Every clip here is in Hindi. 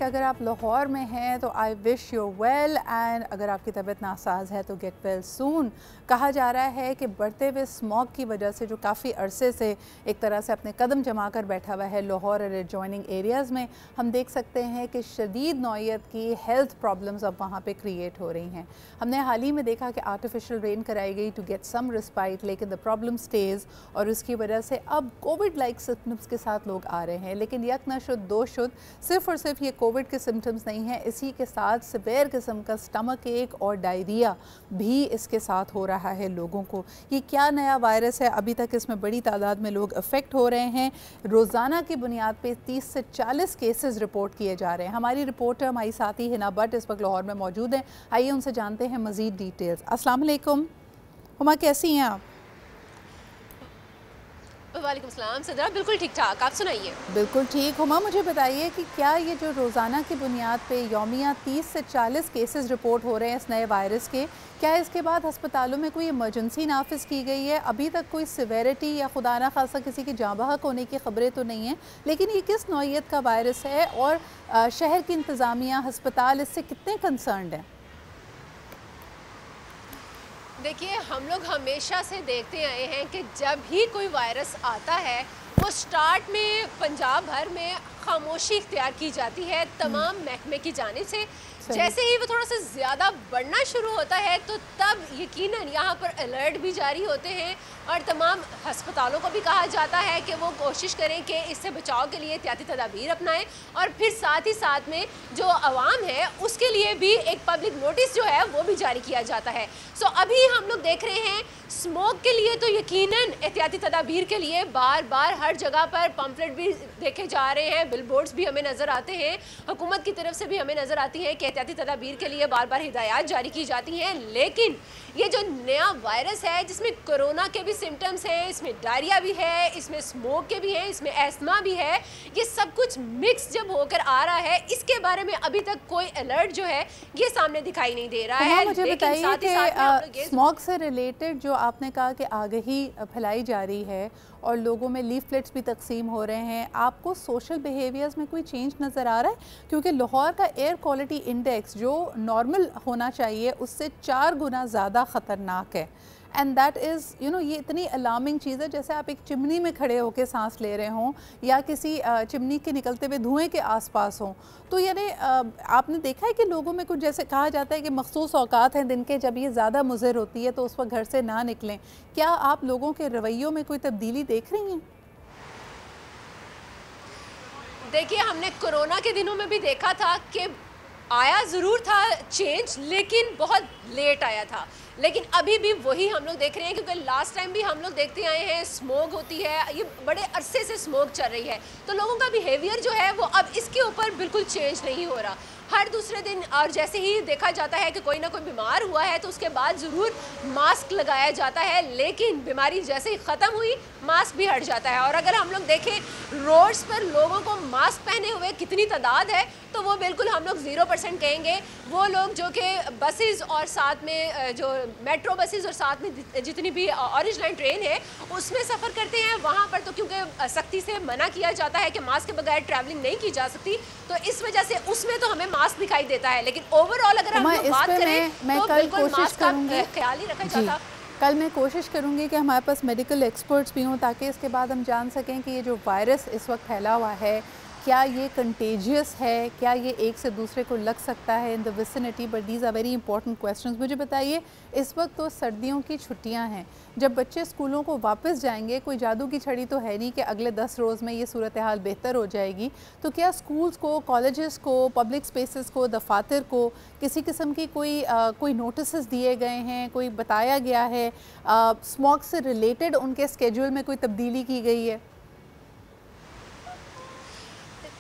कि अगर आप लाहौर में हैं तो I wish you well, and अगर आपकी तबीयत नासाज है तो गेट वेल सून। कहा जा रहा है कि बढ़ते हुए स्मॉग की वजह से जो काफ़ी अरसे से एक तरह से अपने कदम जमा कर बैठा हुआ है लाहौर और एडजॉइनिंग एरियाज़ में, हम देख सकते हैं कि शदीद नौइयत की हेल्थ प्रॉब्लम्स अब वहाँ पे क्रिएट हो रही हैं। हमने हाल ही में देखा कि आर्टिफिशियल रेन कराई गई टू गेट सम रिस्पाइट, लेकिन द प्रॉब्लम स्टेज और उसकी वजह से अब कोविड लाइक सिम्टम्स के साथ लोग आ रहे हैं। लेकिन यक न शुद्ध दो शुद्ध, सिर्फ और सिर्फ ये कोविड के सिम्टम्स नहीं हैं, इसी के साथ सिवियर किस्म का स्टमक एक और डायरिया भी इसके साथ हो रहा है लोगों को। ये क्या नया वायरस है, अभी तक इसमें बड़ी तादाद में लोग अफेक्ट हो रहे हैं। रोज़ाना की बुनियाद पे 30 से 40 केसेस रिपोर्ट किए जा रहे हैं। हमारी रिपोर्टर हमारी साथी हिना भट्ट इस वक्त लाहौर में मौजूद हैं। आइए उनसे जानते हैं मज़ीद डिटेल्स। अस्सलाम वालेकुम हुमा, कैसी हैं आप? वालेकुम सलाम सदरा, बिल्कुल ठीक ठाक, आप सुनाइए। बिल्कुल ठीक। हुमा, मुझे बताइए कि क्या ये जो रोज़ाना की बुनियाद पे यौमिया 30 से 40 केसेस रिपोर्ट हो रहे हैं इस नए वायरस के, क्या इसके बाद हस्पतालों में कोई इमरजेंसी नाफिज की गई है? अभी तक कोई सिवेरिटी या खुदा ना खासा किसी की जाँ बहक होने की खबरें तो नहीं हैं, लेकिन ये किस नौइयत का वायरस है और शहर की इंतज़ामिया, हस्पताल इससे कितने कंसर्न्ड हैं? देखिए, हम लोग हमेशा से देखते आए हैं कि जब भी कोई वायरस आता है वो स्टार्ट में पंजाब भर में खामोशी इख्तियार की जाती है तमाम महकमे की जानिब से। जैसे ही वो थोड़ा सा ज़्यादा बढ़ना शुरू होता है तो तब यकीनन यहाँ पर अलर्ट भी जारी होते हैं और तमाम हस्पतालों को भी कहा जाता है कि वो कोशिश करें कि इससे बचाव के लिए एहतियाती तदाबीर अपनाएं, और फिर साथ ही साथ में जो आवाम है उसके लिए भी एक पब्लिक नोटिस जो है वो भी जारी किया जाता है। सो अभी हम लोग देख रहे हैं स्मोक के लिए तो यकीनन एहतियाती तदाबीर के लिए बार बार हर जगह पर पम्फलेट भी देखे जा रहे हैं, बिलबोर्ड्स भी हमें नज़र आते हैं, हुकूमत की तरफ से भी हमें नज़र आती है कि एहतियाती तदाबीर के लिए बार बार हिदायत जारी की जाती हैं। लेकिन ये जो नया वायरस है जिसमें कोरोना के भी सिम्टम्स हैं, इसमें डायरिया भी है, इसमें स्मोक के भी हैं, इसमें एस्थमा भी है, ये सब कुछ मिक्स जब होकर आ रहा है, इसके बारे में अभी तक कोई अलर्ट जो है ये सामने दिखाई नहीं दे रहा है। मुझे बताइए कि स्मोक से रिलेटेड जो आपने कहा कि आगाही फैलाई जा रही है और लोगों में लीफलेट्स भी तकसीम हो रहे हैं, आपको सोशल बिहेवियर्स में कोई चेंज नज़र आ रहा है? क्योंकि लाहौर का एयर क्वालिटी इंडेक्स जो नॉर्मल होना चाहिए उससे 4 गुना ज़्यादा ख़तरनाक है, एंड दैट इज़ ये इतनी अलार्मिंग चीज़ है। जैसे आप एक चिमनी में खड़े होकर सांस ले रहे हों या किसी चिमनी के निकलते हुए धुएं के आसपास हों, तो यानी आपने देखा है कि लोगों में कुछ, जैसे कहा जाता है कि मखसूस औकात हैं दिन के जब ये ज़्यादा मुज़र होती है तो उस वक्त घर से ना निकलें। क्या आप लोगों के रवैयों में कोई तब्दीली देख रही हैं? देखिए, हमने कोरोना के दिनों में भी देखा था कि आया ज़रूर था चेंज, लेकिन बहुत लेट आया था। लेकिन अभी भी वही हम लोग देख रहे हैं, क्योंकि लास्ट टाइम भी हम लोग देखते आए हैं स्मोक होती है, ये बड़े अरसे से स्मोक चल रही है, तो लोगों का बिहेवियर जो है वो अब इसके ऊपर बिल्कुल चेंज नहीं हो रहा। हर दूसरे दिन और जैसे ही देखा जाता है कि कोई ना कोई बीमार हुआ है तो उसके बाद ज़रूर मास्क लगाया जाता है, लेकिन बीमारी जैसे ही ख़त्म हुई मास्क भी हट जाता है। और अगर हम लोग देखें रोड्स पर लोगों को मास्क पहने हुए कितनी तादाद है, तो वो बिल्कुल हम लोग 0% कहेंगे। वो लोग जो कि बसेस और साथ में जो मेट्रो बसेस और साथ में जितनी भी ऑरेंज लाइन ट्रेन है उसमें सफ़र करते हैं, वहाँ पर तो क्योंकि सख्ती से मना किया जाता है कि मास्क के बगैर ट्रैवलिंग नहीं की जा सकती, तो इस वजह से उसमें तो हमें मास्क दिखाई देता है। लेकिन ओवरऑल अगर हम लोग बात करें तो बिल्कुल मास्क का ख्याल ही रखा जाता। कल मैं कोशिश करूंगी कि हमारे पास मेडिकल एक्सपर्ट्स भी हों ताकि इसके बाद हम जान सकें कि ये जो वायरस इस वक्त फैला हुआ है क्या ये कंटेजियस है, क्या ये एक से दूसरे को लग सकता है in the vicinity, but these are very important questions. मुझे बताइए, इस वक्त तो सर्दियों की छुट्टियां हैं, जब बच्चे स्कूलों को वापस जाएंगे, कोई जादू की छड़ी तो है नहीं कि अगले 10 रोज़ में ये सूरत हाल बेहतर हो जाएगी, तो क्या स्कूल्स को, कॉलेजेस को, पब्लिक स्पेसेस को, दफातर को किसी किस्म की कोई नोटिस दिए गए हैं, कोई बताया गया है, स्मोक से रिलेटेड उनके स्केड्यूल में कोई तब्दीली की गई है?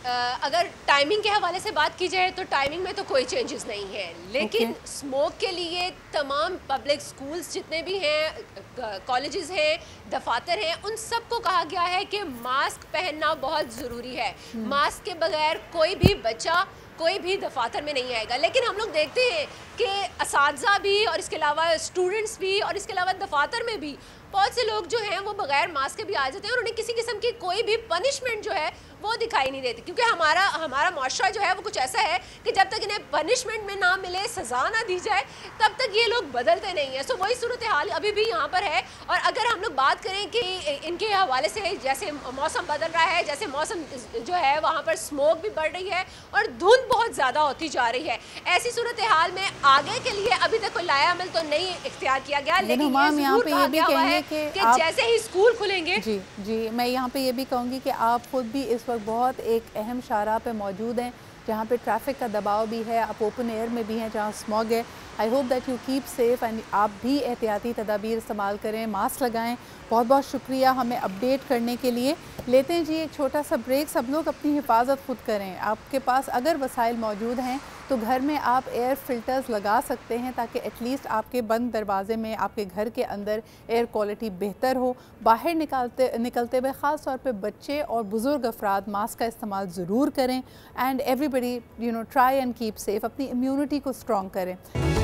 अगर टाइमिंग के हवाले से बात की जाए तो टाइमिंग में तो कोई चेंजेस नहीं है, लेकिन स्मोक के लिए तमाम पब्लिक स्कूल्स जितने भी हैं, कॉलेजेस हैं, दफातर हैं, उन सबको कहा गया है कि मास्क पहनना बहुत ज़रूरी है। मास्क के बगैर कोई भी बच्चा कोई भी दफातर में नहीं आएगा। लेकिन हम लोग देखते हैं कि असातिज़ा भी और इसके अलावा स्टूडेंट्स भी और इसके अलावा दफातर में भी बहुत से लोग जो हैं वो बगैर मास्क के भी आ जाते हैं और उन्हें किसी किस्म की कोई भी पनिशमेंट जो है वो दिखाई नहीं देती, क्योंकि हमारा माशरा जो है वो कुछ ऐसा है कि जब तक इन्हें पनिशमेंट में ना मिले, सज़ा ना दी जाए, तब तक ये लोग बदलते नहीं हैं। सो वही सूरत हाल अभी भी यहाँ पर है। और अगर हम लोग बात करें कि इनके हवाले से, जैसे मौसम बदल रहा है, जैसे मौसम जो है वहाँ पर स्मोक भी बढ़ रही है और धुंध बहुत ज़्यादा होती जा रही है, ऐसी सूरत हाल में आगे के लिए अभी तक कोई लाया अमल तो नहीं इख्तियार किया गया, लेकिन यहाँ पे ये भी कहेंगे कि जैसे ही स्कूल खुलेंगे। जी, मैं यहाँ पे ये भी कहूँगी कि आप खुद भी इस वक्त बहुत एक अहम शाहराह पे मौजूद हैं जहाँ पे ट्रैफिक का दबाव भी है, आप ओपन एयर में भी हैं जहाँ स्मॉग है। I hope that you keep safe and आप भी एहतियाती तदाबीर इस्तेमाल करें, मास्क लगाएं। बहुत बहुत शुक्रिया हमें अपडेट करने के लिए। लेते हैं जी एक छोटा सा ब्रेक। सब लोग अपनी हिफाजत खुद करें। आपके पास अगर वसाइल मौजूद हैं तो घर में आप एयर फिल्टर्स लगा सकते हैं ताकि एटलीस्ट आपके बंद दरवाजे में, आपके घर के अंदर एयर क्वालिटी बेहतर हो। बाहर निकलते हुए ख़ास तौर पे बच्चे और बुज़ुर्ग अफराद मास्क का इस्तेमाल ज़रूर करें। And everybody try and keep safe, अपनी इम्यूनिटी को स्ट्रॉन्ग करें।